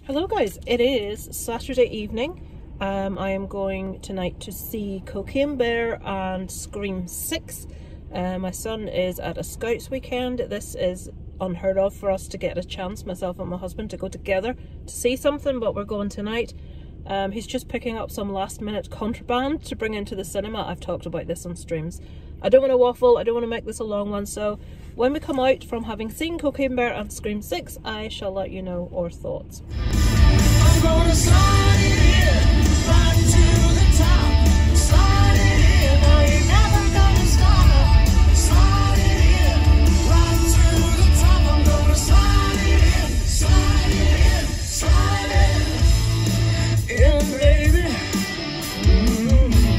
Hello guys, it is Saturday evening. I am going tonight to see Cocaine Bear and Scream 6. My son is at a Scouts weekend. This is unheard of for us to get a chance, myself and my husband, to go together to see something, but we're going tonight. He's just picking up some last minute contraband to bring into the cinema. I've talked about this on streams. I don't want to waffle, I don't want to make this a long one, so when we come out from having seen Cocaine Bear and Scream 6, I shall let you know our thoughts. I'm gonna slide it in, right to the top. Slide it in, I ain't never gonna stop. Slide it in, right to the top. I'm gonna slide it in, slide it in, slide it in, baby.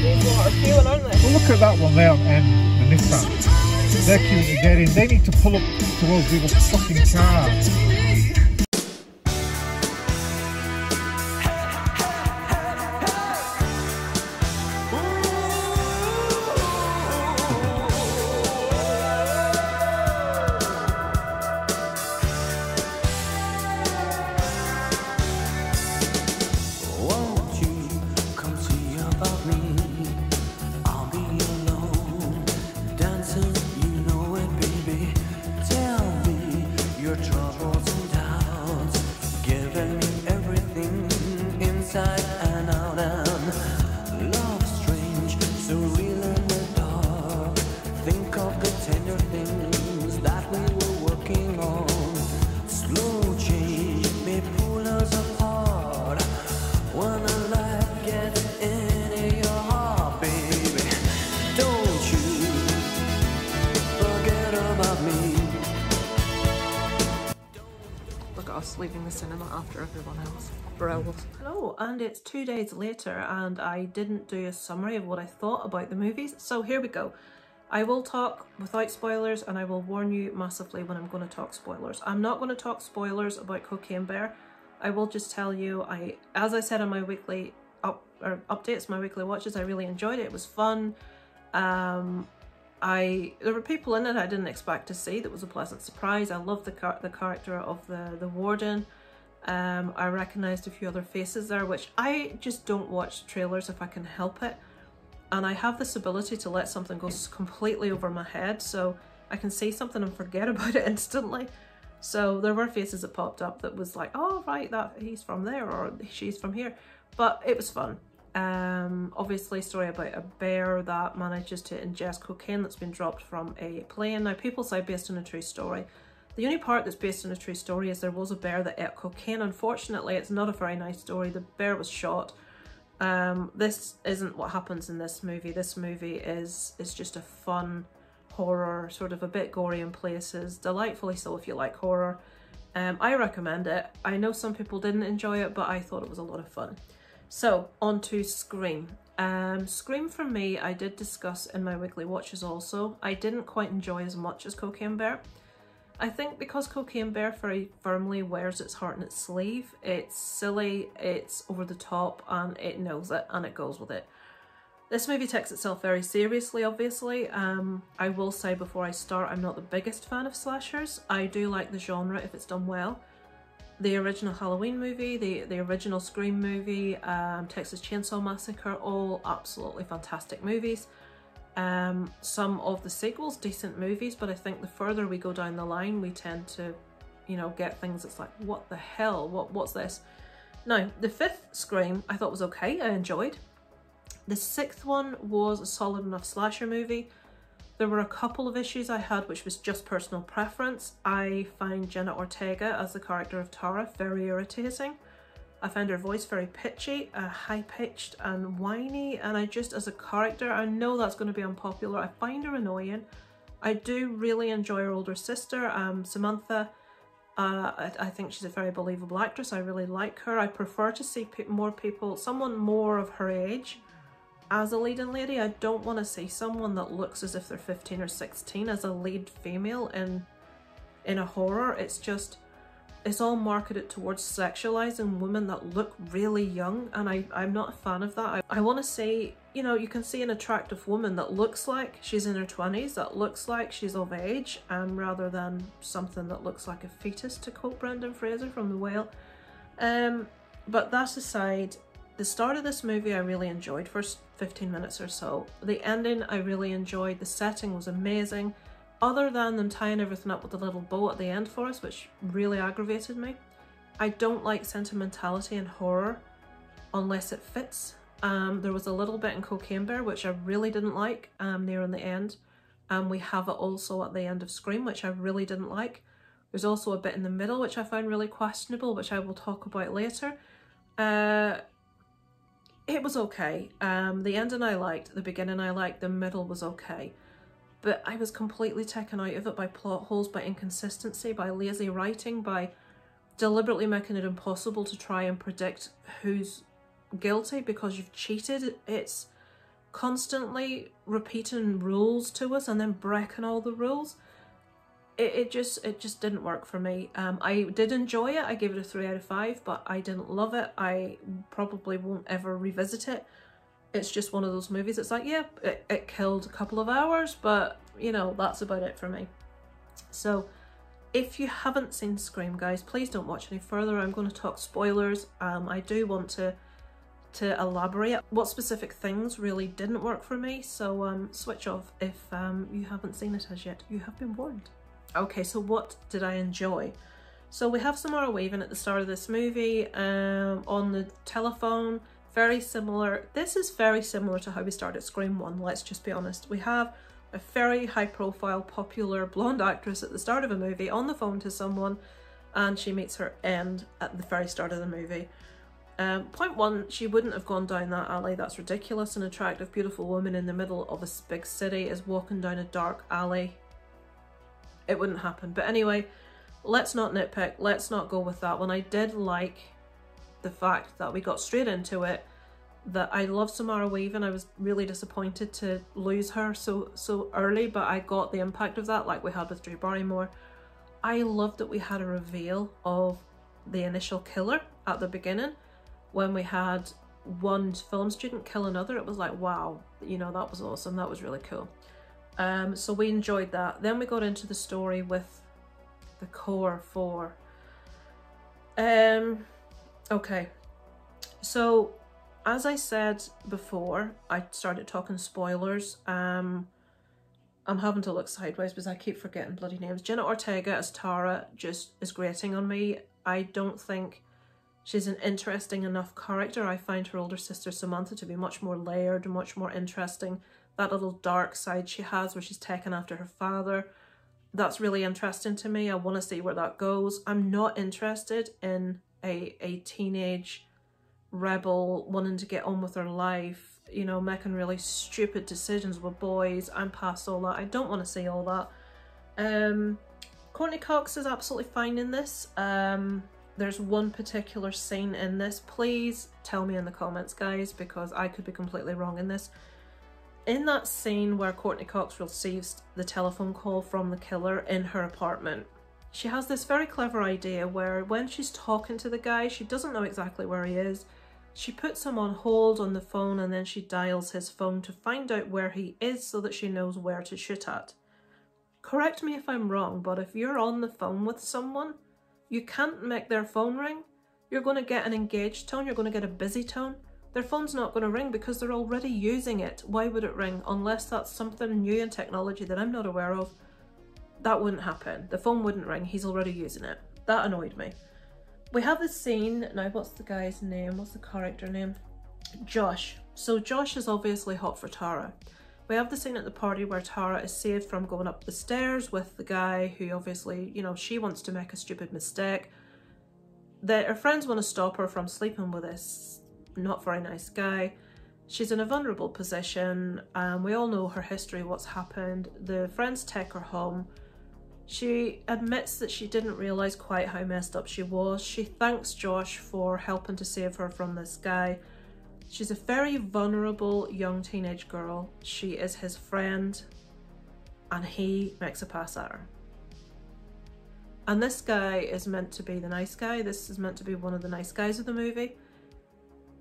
These are feeling, aren't they? Well, look at that one there and the Nissan. They're cute to get in. They need to pull up towards the other fucking car. Leaving the cinema after everyone else. Brilliant. Hello, and it's 2 days later and I didn't do a summary of what I thought about the movies, so here we go. I will talk without spoilers and I will warn you massively when I'm going to talk spoilers. I'm not going to talk spoilers about Cocaine Bear. I will just tell you, as I said in my weekly updates, my weekly watches, I really enjoyed it. It was fun. There were people in it I didn't expect to see. That was a pleasant surprise. I loved the character of the warden. I recognised a few other faces there, which I just don't watch trailers if I can help it. And I have this ability to let something go completely over my head, so I can see something and forget about it instantly. So there were faces that popped up that was like, oh right, that he's from there or she's from here. But it was fun. Obviously a story about a bear that manages to ingest cocaine that's been dropped from a plane. Now people say based on a true story. The only part that's based on a true story is there was a bear that ate cocaine. Unfortunately, it's not a very nice story. The bear was shot. This isn't what happens in this movie. This movie is just a fun horror, sort of a bit gory in places, delightfully so if you like horror. I recommend it. I know some people didn't enjoy it, but I thought it was a lot of fun. So, on to Scream. Scream for me, I did discuss in my weekly watches also. I didn't quite enjoy as much as Cocaine Bear. I think because Cocaine Bear very firmly wears its heart on its sleeve. It's silly, it's over the top, and it knows it, and it goes with it. This movie takes itself very seriously, obviously. I will say before I start, I'm not the biggest fan of slashers. I do like the genre if it's done well. The original Halloween movie, the original Scream movie, Texas Chainsaw Massacre, all absolutely fantastic movies. Some of the sequels, decent movies, but I think the further we go down the line, we tend to, you know, get things that's like, what the hell, what's this? Now, the fifth Scream I thought was okay, I enjoyed. The sixth one was a solid enough slasher movie. There were a couple of issues I had, which was just personal preference. I find Jenna Ortega as the character of Tara very irritating. I found her voice very pitchy, high-pitched and whiny, and I just, as a character, I know that's going to be unpopular, I find her annoying. I do really enjoy her older sister, Samantha. I think she's a very believable actress. I really like her. I prefer to see someone more of her age as a leading lady. I don't want to see someone that looks as if they're 15 or 16 as a lead female in a horror. It's all marketed towards sexualizing women that look really young, and I'm not a fan of that. I want to see, you know, you can see an attractive woman that looks like she's in her 20s, that looks like she's of age, rather than something that looks like a fetus, to quote Brendan Fraser from The Whale. But that aside, the start of this movie I really enjoyed, first 15 minutes or so. The ending I really enjoyed, the setting was amazing, other than them tying everything up with a little bow at the end for us, which really aggravated me. I don't like sentimentality in horror unless it fits. There was a little bit in Cocaine Bear, which I really didn't like near in the end. We have it also at the end of Scream, which I really didn't like. There's also a bit in the middle, which I found really questionable, which I will talk about later. It was okay. The ending I liked, the beginning I liked, the middle was okay. But I was completely taken out of it by plot holes, by inconsistency, by lazy writing, by deliberately making it impossible to try and predict who's guilty because you've cheated. It's constantly repeating rules to us and then breaking all the rules. It just didn't work for me. I did enjoy it. I gave it a 3 out of 5, but I didn't love it. I probably won't ever revisit it. It's just one of those movies. It's like, yeah, it killed a couple of hours, but you know, that's about it for me. So if you haven't seen Scream, guys, please don't watch any further. I'm going to talk spoilers. I do want to elaborate what specific things really didn't work for me. So switch off if you haven't seen it as yet. You have been warned. Okay, so what did I enjoy? So we have Samara Weaving at the start of this movie on the telephone. Very similar. This is very similar to how we started Scream 1, let's just be honest. We have a very high profile, popular blonde actress at the start of a movie on the phone to someone, and she meets her end at the very start of the movie. Point one, she wouldn't have gone down that alley. That's ridiculous. An attractive, beautiful woman in the middle of a big city is walking down a dark alley. It wouldn't happen. But anyway, let's not nitpick. Let's not go with that one. I did like the fact that we got straight into it, that I love Samara Weaving. I was really disappointed to lose her so early, but I got the impact of that like we had with Drew Barrymore. I loved that we had a reveal of the initial killer at the beginning. When we had one film student kill another, it was like, wow, you know, that was awesome. That was really cool. So we enjoyed that. Then we got into the story with the core four. Okay, so as I said before, I started talking spoilers. I'm having to look sideways because I keep forgetting bloody names. Jenna Ortega as Tara just is grating on me. I don't think she's an interesting enough character. I find her older sister Samantha to be much more layered, much more interesting. That little dark side she has where she's taken after her father, that's really interesting to me. I want to see where that goes. I'm not interested in a teenage rebel wanting to get on with her life, you know, making really stupid decisions with boys. I'm past all that. I don't want to see all that. Courtney Cox is absolutely fine in this. There's one particular scene in this. Please tell me in the comments, guys, because I could be completely wrong in this. In that scene where Courtney Cox receives the telephone call from the killer in her apartment, she has this very clever idea where when she's talking to the guy, she doesn't know exactly where he is. She puts him on hold on the phone and then she dials his phone to find out where he is so that she knows where to shoot at. Correct me if I'm wrong, but if you're on the phone with someone, you can't make their phone ring. You're going to get an engaged tone, you're going to get a busy tone. Their phone's not going to ring because they're already using it. Why would it ring? Unless that's something new in technology that I'm not aware of. That wouldn't happen. The phone wouldn't ring. He's already using it. That annoyed me. We have this scene. Now, what's the guy's name? What's the character name? Josh. So Josh is obviously hot for Tara. We have the scene at the party where Tara is saved from going up the stairs with the guy who obviously, you know, she wants to make a stupid mistake. Her friends want to stop her from sleeping with this not very nice guy. She's in a vulnerable position. We all know her history, what's happened. The friends take her home. She admits that she didn't realise quite how messed up she was. She thanks Josh for helping to save her from this guy. She's a very vulnerable young teenage girl. She is his friend and he makes a pass at her. And this guy is meant to be the nice guy. This is meant to be one of the nice guys of the movie.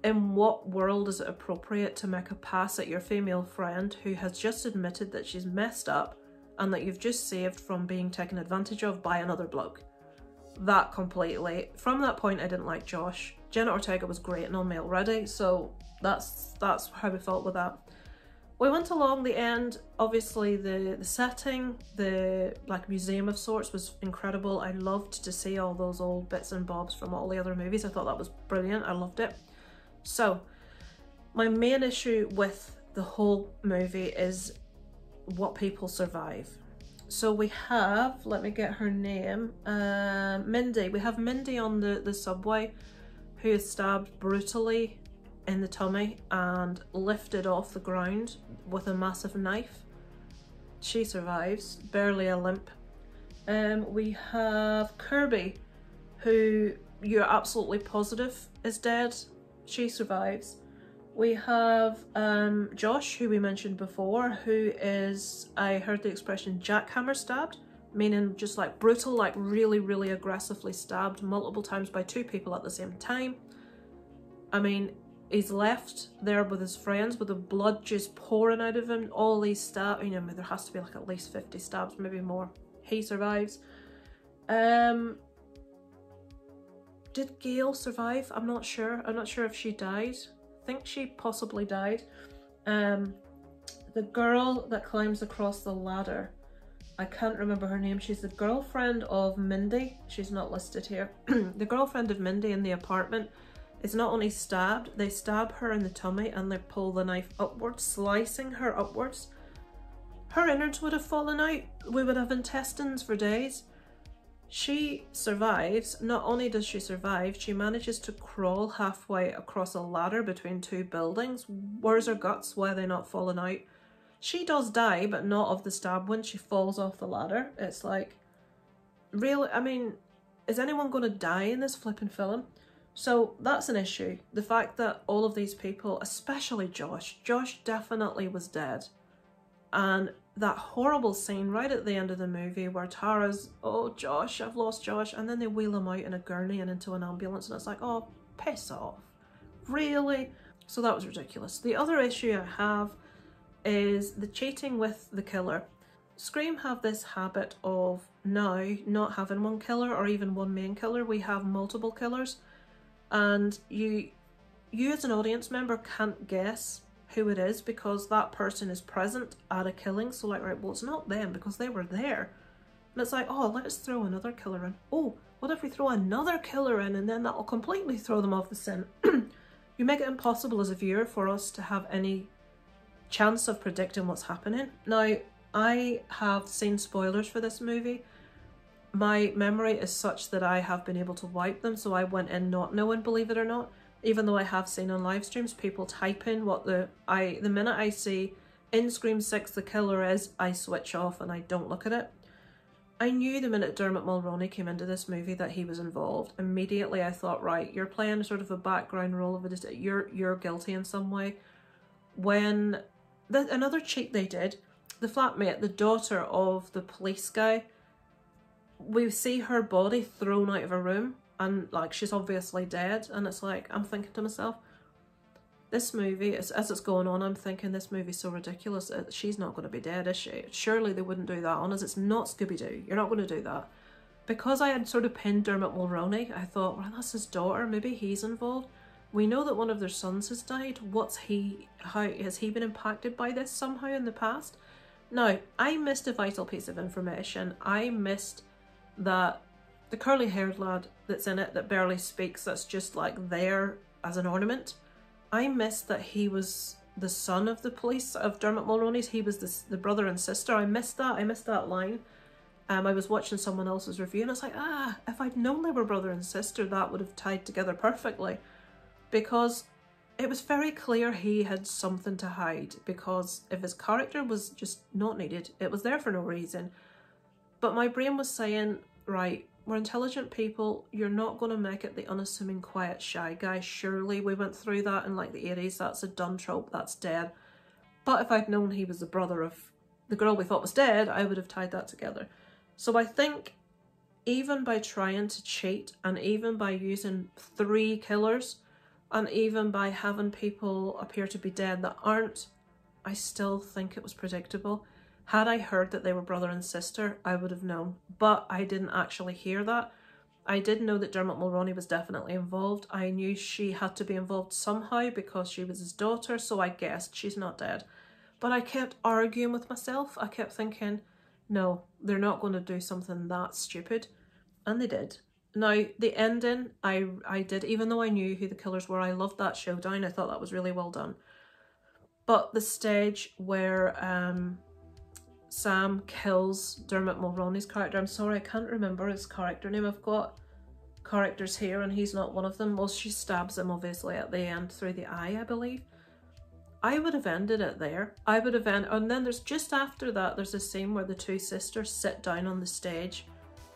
In what world is it appropriate to make a pass at your female friend who has just admitted that she's messed up and that you've just saved from being taken advantage of by another bloke? that completely. From that point, I didn't like Josh. Jenna Ortega was great on me already, so that's how we felt with that. We went along the end. Obviously the setting, the like museum of sorts, was incredible. I loved to see all those old bits and bobs from all the other movies. I thought that was brilliant. I loved it. So my main issue with the whole movie is what people survive. So we have, let me get her name, Mindy. We have Mindy on the subway, who is stabbed brutally in the tummy and lifted off the ground with a massive knife. She survives, barely a limp. We have Kirby, who you're absolutely positive is dead. She survives. We have Josh, who we mentioned before, who is, I heard the expression jackhammer stabbed, meaning just like brutal, like really, really aggressively stabbed multiple times by two people at the same time. I mean, he's left there with his friends with the blood just pouring out of him. All these stabs, you know, there has to be like at least 50 stabs, maybe more. He survives. Did Gail survive? I'm not sure. I'm not sure if she died. I think she possibly died. The girl that climbs across the ladder, I can't remember her name. She's the girlfriend of Mindy. She's not listed here. The girlfriend of Mindy in the apartment is not only stabbed, they stab her in the tummy and they pull the knife upwards, slicing her upwards. Her innards would have fallen out. We would have intestines for days. She survives. Not only does she survive, she manages to crawl halfway across a ladder between two buildings. Where's her guts? Why are they not falling out? She does die, but not of the stab wound. She falls off the ladder. It's like, really? I mean, is anyone going to die in this flipping film? So that's an issue. The fact that all of these people, especially Josh definitely was dead. And that horrible scene right at the end of the movie where Tara's, oh Josh, I've lost Josh, and then they wheel him out in a gurney and into an ambulance, and it's like, oh, piss off. Really? So that was ridiculous. The other issue I have is the cheating with the killer. Scream have this habit of now not having one killer or even one main killer. We have multiple killers, and you as an audience member can't guess who it is because that person is present at a killing. So like, right, well, it's not them because they were there. And it's like, oh, let's throw another killer in. Oh, what if we throw another killer in, and then that'll completely throw them off the scent. You make it impossible as a viewer for us to have any chance of predicting what's happening. Now, I have seen spoilers for this movie. My memory is such that I have been able to wipe them, so I went in not knowing, believe it or not. Even though I have seen on live streams people type in what the minute I see in Scream 6 the killer is, I switch off and I don't look at it. I knew the minute Dermot Mulroney came into this movie that he was involved. Immediately I thought, right, you're playing sort of a background role of it. You're guilty in some way. When another cheat they did, the flatmate, the daughter of the police guy, we see her body thrown out of a room. And like, she's obviously dead, and it's like, I'm thinking to myself, this movie, as it's going on, I'm thinking this movie's so ridiculous. She's not going to be dead, is she? Surely they wouldn't do that on us. It's not Scooby-Doo. You're not going to do that. Because I had sort of pinned Dermot Mulroney, I thought, well, that's his daughter. Maybe he's involved. We know that one of their sons has died. How has he been impacted by this somehow in the past? Now, I missed a vital piece of information. I missed that the curly-haired lad that's in it that barely speaks, that's just like there as an ornament. I missed that he was the son of the police, of Dermot Mulroney's. He was the brother and sister. I missed that line. I was watching someone else's review and I was like, if I'd known they were brother and sister, that would have tied together perfectly. Because it was very clear he had something to hide, because if his character was just not needed, it was there for no reason. But my brain was saying, right, we're intelligent people, you're not going to make it the unassuming, quiet, shy guy. Surely we went through that in like the 80s, that's a done trope, that's dead. But if I'd known he was the brother of the girl we thought was dead, I would have tied that together. So I think even by trying to cheat, and even by using 3 killers, and even by having people appear to be dead that aren't, I still think it was predictable. Had I heard that they were brother and sister, I would have known. But I didn't actually hear that. I did know that Dermot Mulroney was definitely involved. I knew she had to be involved somehow because she was his daughter, so I guessed she's not dead. But I kept arguing with myself. I kept thinking, no, they're not going to do something that stupid. And they did. Now, the ending, I did, even though I knew who the killers were, I loved that showdown. I thought that was really well done. But the stage where Sam kills Dermot Mulroney's character, I'm sorry, I can't remember his character name. I've got characters here and he's not one of them. Well, she stabs him obviously at the end through the eye, I believe. I would have ended it there. I would have ended, and then there's just after that, there's a scene where the two sisters sit down on the stage.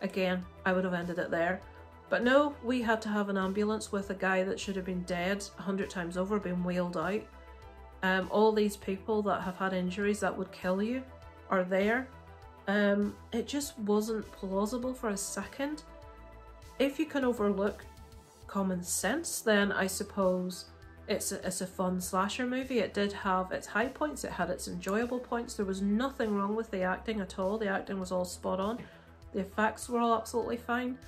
Again, I would have ended it there. But no, we had to have an ambulance with a guy that should have been dead 100 times over being wheeled out. All these people that have had injuries that would kill you are there. It just wasn't plausible for a second. If you can overlook common sense, then I suppose it's a fun slasher movie. It did have its high points, it had its enjoyable points. There was nothing wrong with the acting at all. The acting was all spot on. The effects were all absolutely fine.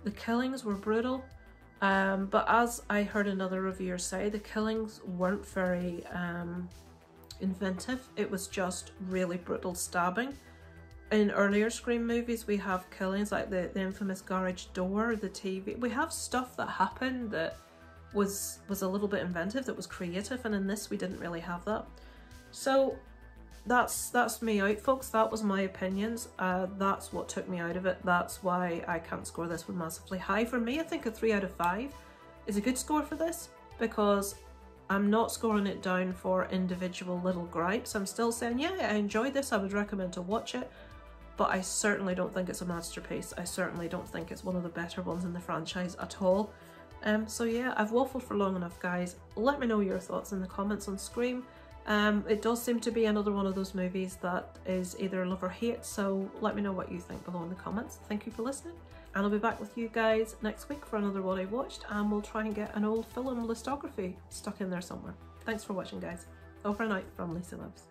The killings were brutal. But as I heard another reviewer say, the killings weren't very inventive. It was just really brutal stabbing. In earlier Scream movies, we have killings like the infamous garage door, the TV. We have stuff that happened that was a little bit inventive, that was creative, and in this we didn't really have that. So that's me out, folks. That was my opinions. That's what took me out of it. That's why I can't score this one massively high. For me, I think a 3 out of 5 is a good score for this, because I'm not scoring it down for individual little gripes. I'm still saying, yeah, I enjoyed this, I would recommend to watch it, but I certainly don't think it's a masterpiece. I certainly don't think it's one of the better ones in the franchise at all. So yeah, I've waffled for long enough, guys. Let me know your thoughts in the comments on Scream. It does seem to be another one of those movies that is either love or hate, so let me know what you think below in the comments. Thank you for listening, and I'll be back with you guys next week for another What I Watched, and we'll try and get an old film listography stuck in there somewhere. Thanks for watching, guys. Over and out from Lisa Loves.